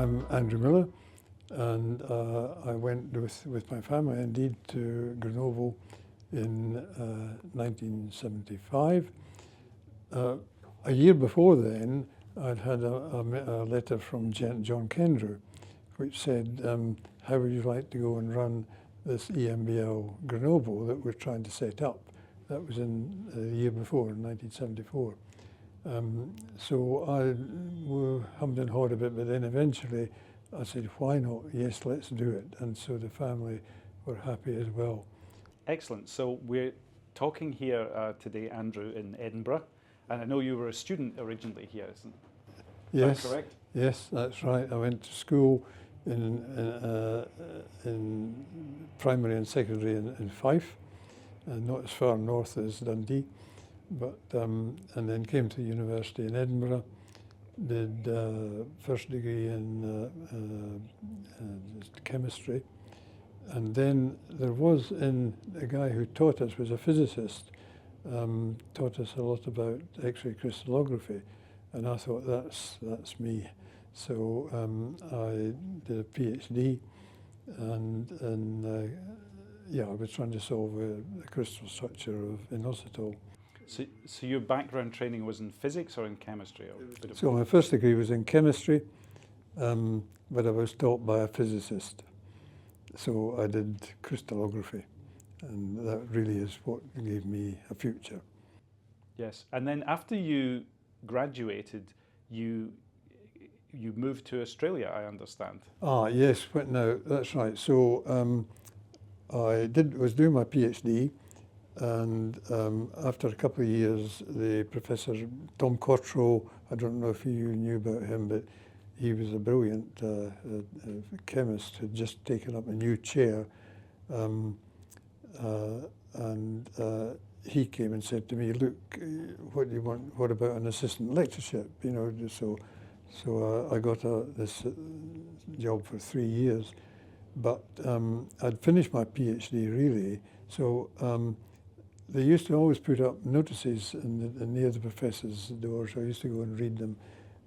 I'm Andrew Miller, and I went with my family indeed to Grenoble in 1975. A year before then, I'd had a letter from John Kendrew, which said, how would you like to go and run this EMBL Grenoble that we're trying to set up? That was in the year before, in 1974. So I hummed and hawed a bit, but then eventually I said, why not? Yes, let's do it. And so the family were happy as well. Excellent. So we're talking here today, Andrew, in Edinburgh. And I know you were a student originally here, isn't that correct? Yes, that's right. I went to school in primary and secondary in Fife, not as far north as Dundee. But and then came to university in Edinburgh, did first degree in chemistry, and then there was a guy who taught us, was a physicist, taught us a lot about X-ray crystallography, and I thought that's me. So I did a PhD, and yeah, I was trying to solve the crystal structure of inositol. So your background training was in physics or in chemistry? Or So my first degree was in chemistry, but I was taught by a physicist. So I did crystallography, and that really is what gave me a future. Yes, and then after you graduated, you moved to Australia, I understand. Ah, yes, but no, that's right. So I was doing my PhD. And after a couple of years, the professor, Tom Cottrell, I don't know if you knew about him, but he was a brilliant chemist, had just taken up a new chair. And he came and said to me, look, what do you want? What about an assistant lectureship? You know, so I got this job for 3 years. But I'd finished my PhD, really. So they used to always put up notices near the professors' doors. I used to go and read them.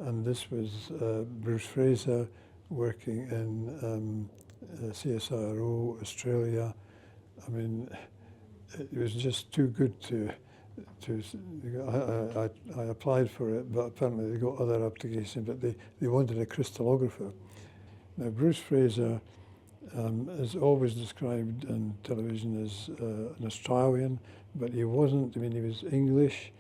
And this was Bruce Fraser working in CSIRO, Australia. I mean, it was just too good to I applied for it, but apparently they got other applications, but they wanted a crystallographer. Now, Bruce Fraser is always described on television as an Australian, but he wasn't. I mean, he was English.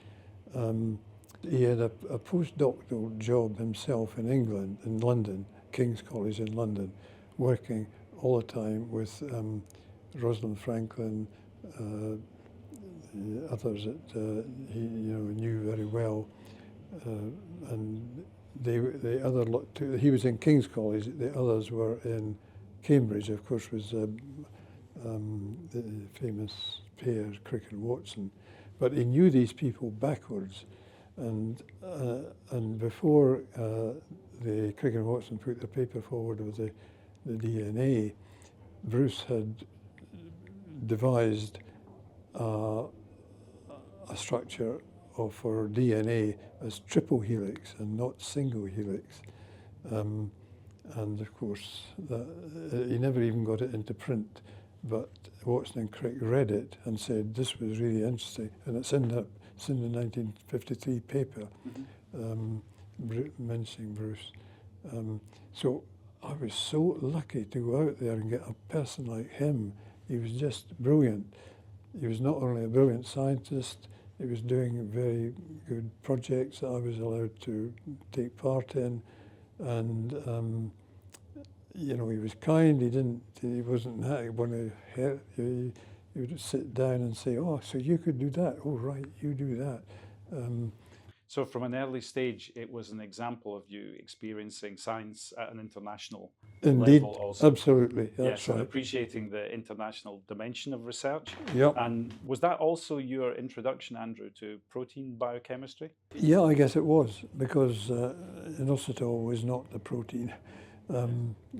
He had a postdoctoral job himself in England, in London, King's College in London, working all the time with Rosalind Franklin, the others that he knew very well, and the other lot too. He was in King's College. The others were in Cambridge, of course, was the famous pair, Crick and Watson. But he knew these people backwards, and before the Crick and Watson put the paper forward with the DNA, Bruce had devised a structure for DNA as triple helix and not single helix. And of course, he never even got it into print, but Watson and Crick read it and said this was really interesting, and it's in the 1953 paper, mentioning Bruce. So I was so lucky to go out there and get a person like him. He was just brilliant. He was not only a brilliant scientist, he was doing very good projects that I was allowed to take part in. And he was kind. He wasn't want to hurt you. He would sit down and say, "Oh, so you could do that? Oh, right, you do that." So from an early stage, it was an example of you experiencing science at an international level also. Absolutely. Yes, right. And appreciating the international dimension of research. Yep. And was that also your introduction, Andrew, to protein biochemistry? Yeah, I guess it was, because inositol was not the protein.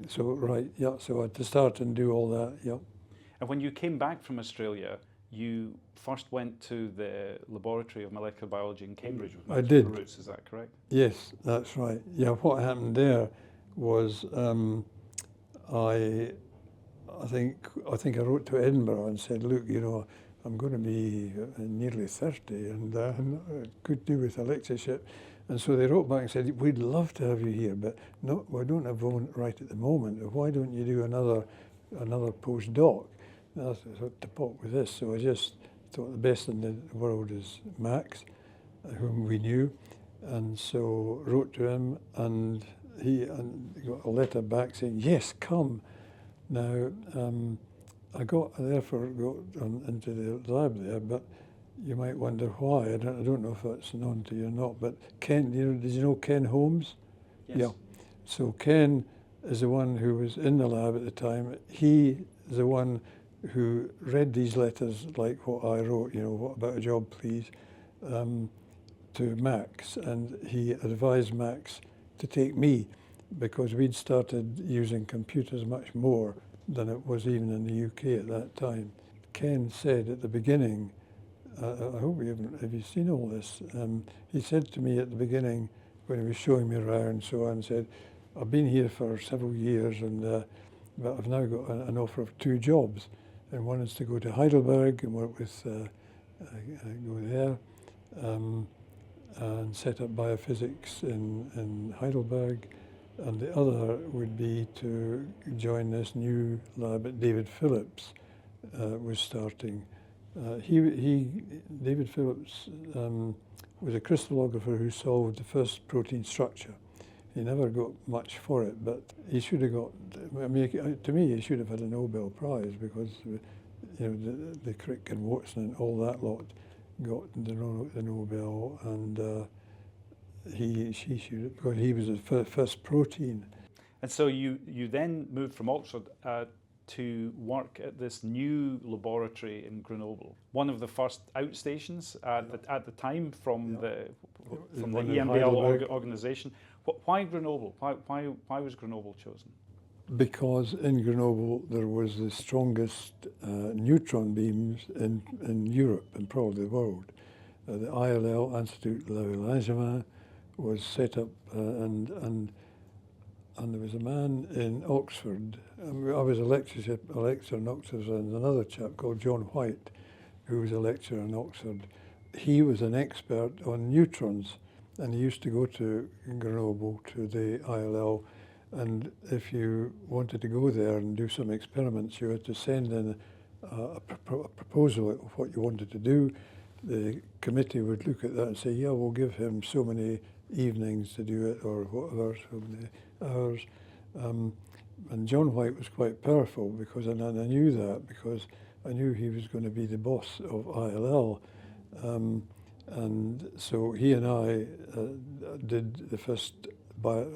So I had to start and do all that, yeah. And when you came back from Australia, you first went to the Laboratory of Molecular Biology in Cambridge with I did. Bruce, is that correct? Yes, that's right. Yeah, what happened there was I think I wrote to Edinburgh and said, look, you know, I'm going to be nearly 30 and could do with a lectureship. And so they wrote back and said, we'd love to have you here, but no, we don't have one right at the moment. Why don't you do another postdoc? And I thought, to pop with this. So I just thought the best in the world is Max, whom we knew. And so wrote to him, and he got a letter back saying, yes, come. Now, I therefore got into the lab there, but you might wonder why. I don't know if that's known to you or not, but Ken, did you know Ken Holmes? Yes. Yeah. So Ken is the one who was in the lab at the time. He is the one who read these letters like what I wrote, you know, what about a job, please, to Max. And he advised Max to take me because we'd started using computers much more than it was even in the UK at that time. Ken said at the beginning, I hope have you seen all this? He said to me at the beginning when he was showing me around, so on, said, I've been here for several years, and but I've now got an offer of 2 jobs, and one is to go to Heidelberg and work with, go there, and set up biophysics in Heidelberg, and the other would be to join this new lab that David Phillips was starting. David Phillips was a crystallographer who solved the first protein structure. He never got much for it, but he should have got, I mean, to me, he should have had a Nobel Prize because, you know, the Crick and Watson and all that lot got the Nobel, and she should have, because he was the first protein. And so you then moved from Oxford to work at this new laboratory in Grenoble, one of the first outstations at the time from the EMBL organisation. Why Grenoble? Why was Grenoble chosen? Because in Grenoble there was the strongest neutron beams in Europe and probably the world. The ILL, Institut Lavillagement, was set up, and there was a man in Oxford. I was a lecturer in Oxford, and another chap called John White, who was a lecturer in Oxford. He was an expert on neutrons, and he used to go to Grenoble to the ILL, and if you wanted to go there and do some experiments, you had to send in a proposal of what you wanted to do. The committee would look at that and say, yeah, we'll give him so many evenings to do it, or whatever, so many hours. And John White was quite powerful because, and I knew that because I knew he was going to be the boss of ILL. And so he and I did the first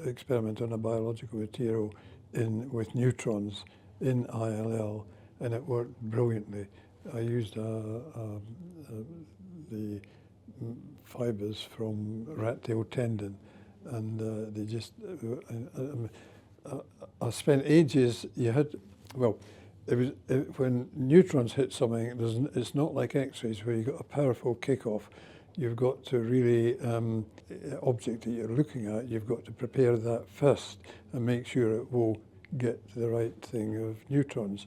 experiment on a biological material with neutrons in ILL, and it worked brilliantly. I used the fibers from rat-tail tendon, and they just, I spent ages, when neutrons hit something, it's not like X-rays where you've got a powerful kick-off. You've got to really, object that you're looking at, you've got to prepare that first and make sure it will get the right thing of neutrons.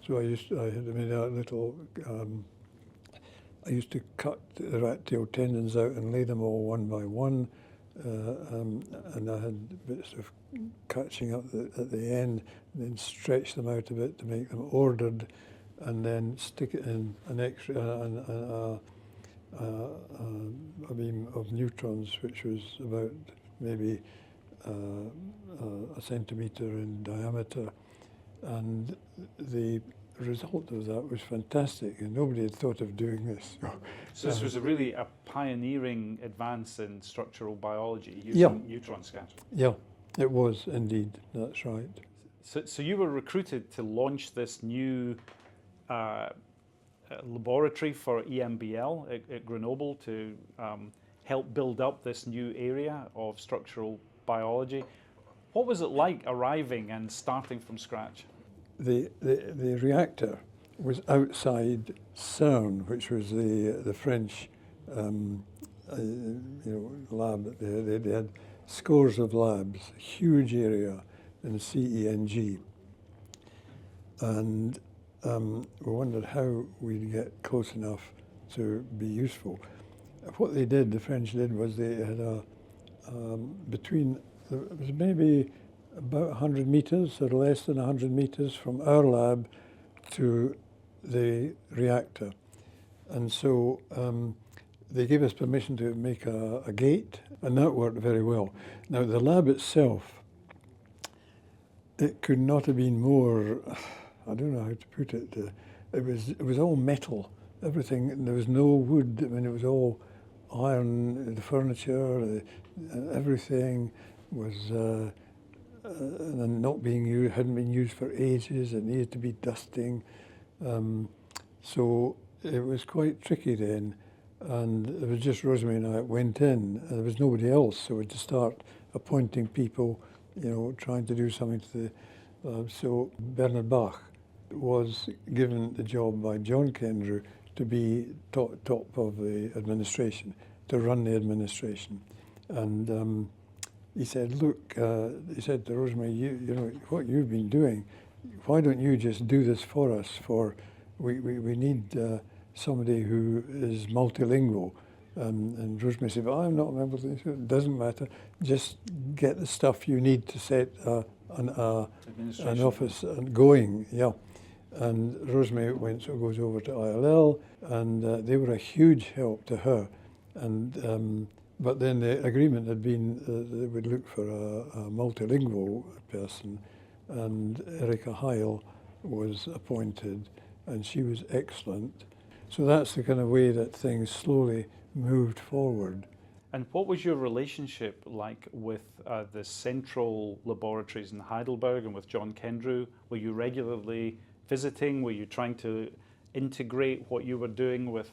So I had made a little, I used to cut the rat-tail tendons out and lay them all one by one, and I had bits of catching up at the end, and then stretch them out a bit to make them ordered, and then stick it in an X-ray, a beam of neutrons, which was about maybe a centimetre in diameter, and the result of that was fantastic, and nobody had thought of doing this. So this was really a pioneering advance in structural biology using neutron scattering. Yeah, it was indeed. That's right. So you were recruited to launch this new laboratory for EMBL at Grenoble to help build up this new area of structural biology. What was it like arriving and starting from scratch? The reactor was outside CERN, which was the French lab. They had scores of labs, a huge area, in CENG. And we wondered how we'd get close enough to be useful. What they did, the French did, was they had it was maybe about 100 metres or less than 100 metres from our lab to the reactor. And so they gave us permission to make a gate, and that worked very well. Now, the lab itself, it could not have been more, I don't know how to put it. It was all metal, everything. There was no wood. I mean, it was all iron. The furniture, everything was not being used, hadn't been used for ages. It needed to be dusting. So it was quite tricky then. And it was just Rosemary and I that went in. And there was nobody else, so we had to start appointing people, you know, trying to do something to the lab. So Bernard Bach was given the job by John Kendrew to be top of the administration, to run the administration. And he said, look, he said to Rosemary, you know, what you've been doing, why don't you just do this for us? We need somebody who is multilingual. And Rosemary said, well, I'm not multilingual. It doesn't matter. Just get the stuff you need to set an office going. Yeah. And Rosemary goes over to ILL, and they were a huge help to her. And but then the agreement had been they would look for a multilingual person, and Erica Heil was appointed, and she was excellent. So that's the kind of way that things slowly moved forward. And what was your relationship like with the central laboratories in Heidelberg and with John Kendrew? Were you regularly visiting? Were you trying to integrate what you were doing with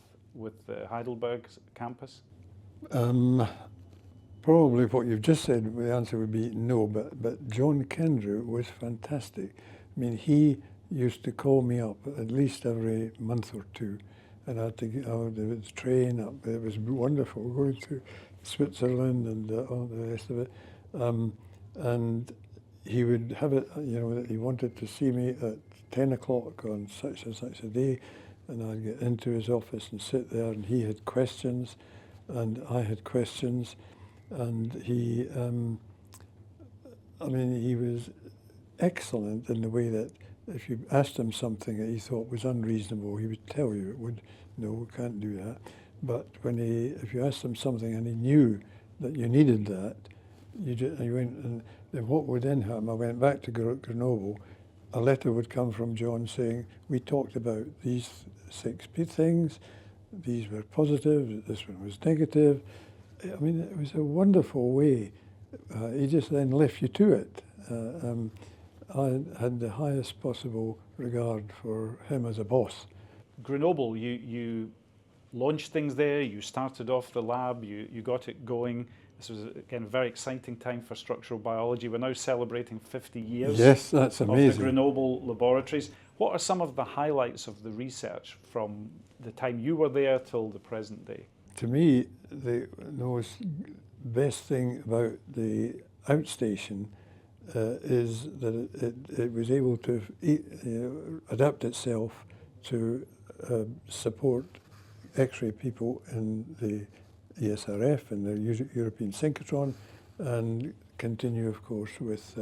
the Heidelberg campus? Probably what you've just said, the answer would be no, but John Kendrew was fantastic. I mean, he used to call me up at least every month or two, and I had to get out of the train up. It was wonderful going to Switzerland and all the rest of it. And he would have it, you know, that he wanted to see me at 10 o'clock on such and such a day, and I'd get into his office and sit there, and he had questions, and I had questions, and he, I mean, he was excellent in the way that if you asked him something that he thought was unreasonable, he would tell you it would, no, we can't do that. But if you asked him something and he knew that you needed that, you went, and then what would then happen? I went back to Grenoble. A letter would come from John saying, we talked about these 6 things, these were positive, this one was negative. I mean, it was a wonderful way. He just then left you to it. I had the highest possible regard for him as a boss. Grenoble, you launched things there, you started off the lab, you got it going. This was, again, a very exciting time for structural biology. We're now celebrating 50 years yes, that's amazing. of the Grenoble laboratories. What are some of the highlights of the research from the time you were there till the present day? To me, the most best thing about the outstation is that it was able to adapt itself to support X-ray people in the ESRF and the European synchrotron, and continue, of course, with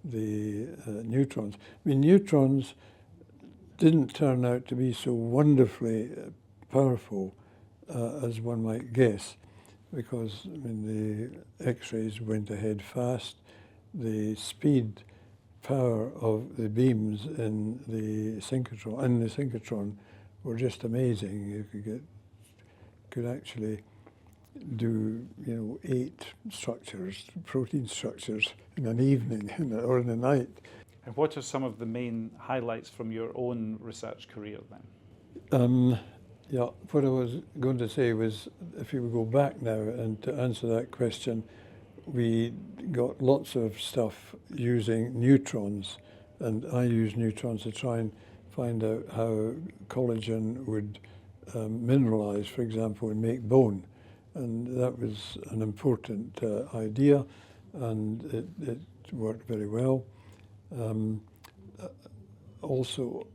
the neutrons. I mean, neutrons didn't turn out to be so wonderfully powerful as one might guess, because I mean, the X-rays went ahead fast. The speed, power of the beams in the synchrotron were just amazing. You could actually do, you know, 8 structures, protein structures, in an evening or in a night. And what are some of the main highlights from your own research career then? Yeah, what I was going to say was, if you would go back now and to answer that question, we got lots of stuff using neutrons, and I used neutrons to try and find out how collagen would mineralize, for example, and make bone. And that was an important idea, and it worked very well. Also,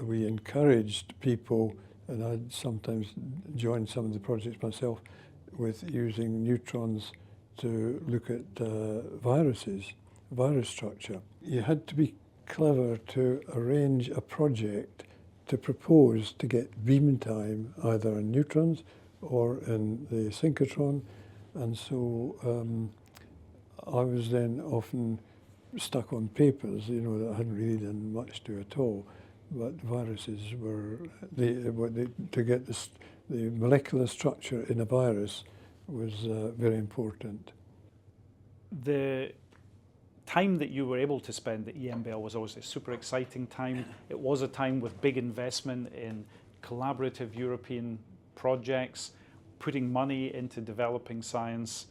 we encouraged people, and I'd sometimes joined some of the projects myself, with using neutrons to look at viruses, virus structure. You had to be clever to arrange a project to propose to get beam time either in neutrons or in the synchrotron, and so I was then often stuck on papers, that I hadn't really done much to at all. But viruses were, to get the molecular structure in a virus was very important. The time that you were able to spend at EMBL was always a super exciting time. It was a time with big investment in collaborative European projects, putting money into developing science.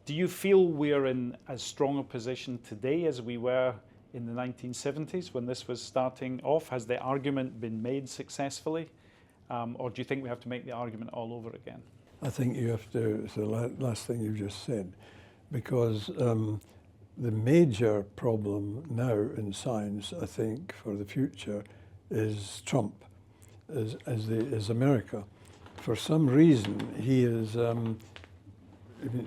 Do you feel we're in as strong a position today as we were in the 1970s when this was starting off? Has the argument been made successfully? Or do you think we have to make the argument all over again? I think you have to, it's the last thing you just said, because the major problem now in science, I think, for the future is Trump, is America. For some reason, he is,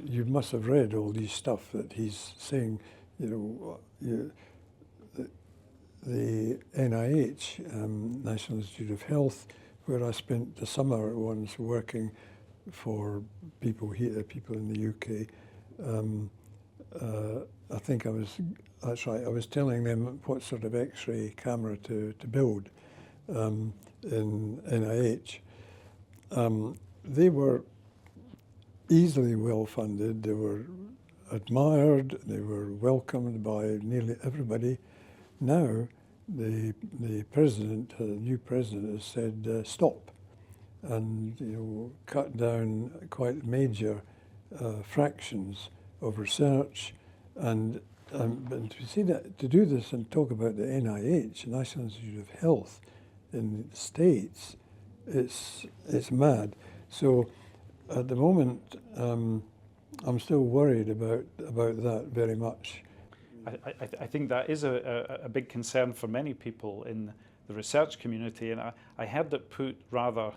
you must have read all these stuff that he's saying, the NIH, National Institute of Health, where I spent the summer once working for people here, people in the UK. I think that's right, I was telling them what sort of X-ray camera to build in NIH. They were easily well funded, they were admired, they were welcomed by nearly everybody. Now, the president, the new president, has said stop, and cut down quite major fractions of research, and to see that, to do this and talk about the NIH, National Institute of Health, in the States, it's mad. So at the moment, I'm still worried about that very much. I think that is a big concern for many people in the research community, and I heard it put rather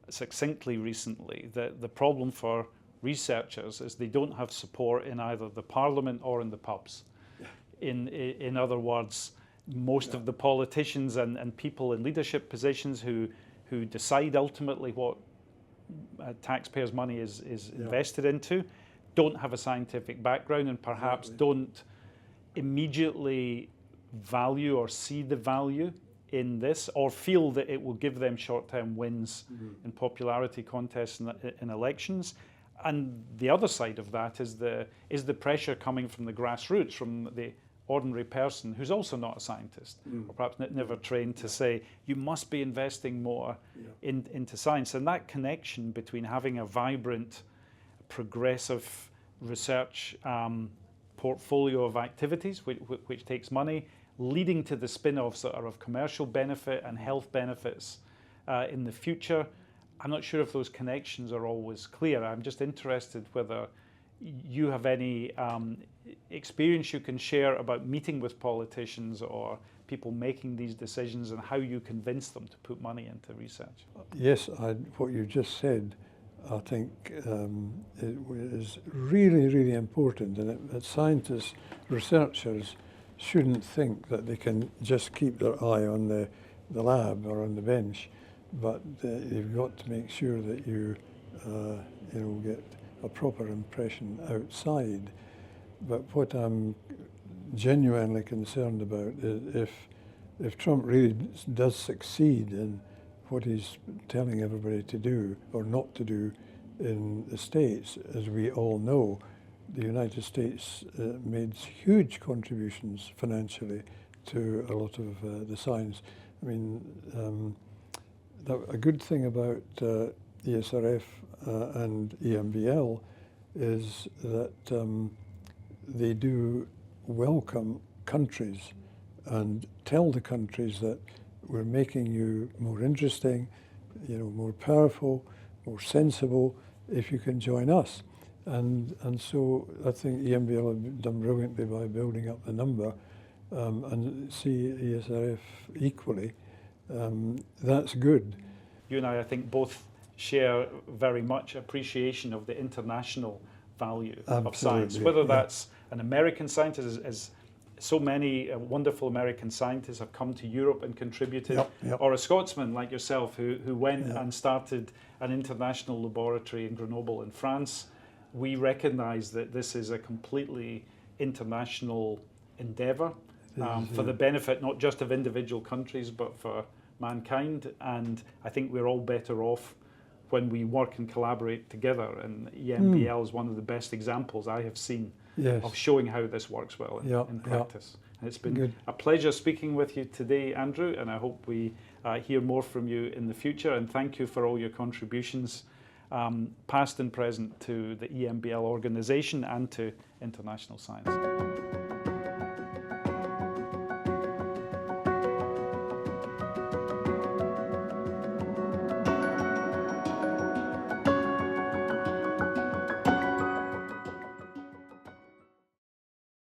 succinctly recently that the problem for researchers is they don't have support in either the parliament or in the pubs. In other words, most of the politicians and people in leadership positions who decide ultimately what taxpayers' money is invested into don't have a scientific background and perhaps don't immediately value or see the value in this, or feel that it will give them short-term wins in popularity contests in elections. And the other side of that is the pressure coming from the grassroots, from the ordinary person who's also not a scientist, or perhaps never trained, to say, you must be investing more into science. And that connection between having a vibrant, progressive research portfolio of activities, which takes money, leading to the spin-offs that are of commercial benefit and health benefits in the future. I'm not sure if those connections are always clear. I'm just interested whether you have any experience you can share about meeting with politicians or people making these decisions and how you convince them to put money into research. Yes, what you just said, I think it is really, really important, and that scientists, researchers shouldn't think that they can just keep their eye on the lab or on the bench, but you've got to make sure that you get a proper impression outside. But what I'm genuinely concerned about is if Trump really does succeed in what he's telling everybody to do or not to do in the States. As we all know, the United States made huge contributions financially to a lot of the science. I mean, a good thing about ESRF and EMBL is that they do welcome countries and tell the countries that we're making you more interesting, more powerful, more sensible, if you can join us. And so I think EMBL have done brilliantly by building up the number, and CESRF equally. That's good. You and I think, both share very much appreciation of the international value of science, whether that's an American scientist, as so many wonderful American scientists have come to Europe and contributed, or a Scotsman like yourself who went and started an international laboratory in Grenoble in France. We recognise that this is a completely international endeavour for the benefit not just of individual countries but for mankind, and I think we're all better off when we work and collaborate together, and EMBL is one of the best examples I have seen of showing how this works well in practice. And it's been a pleasure speaking with you today, Andrew, and I hope we hear more from you in the future, and thank you for all your contributions, past and present, to the EMBL organisation and to international science.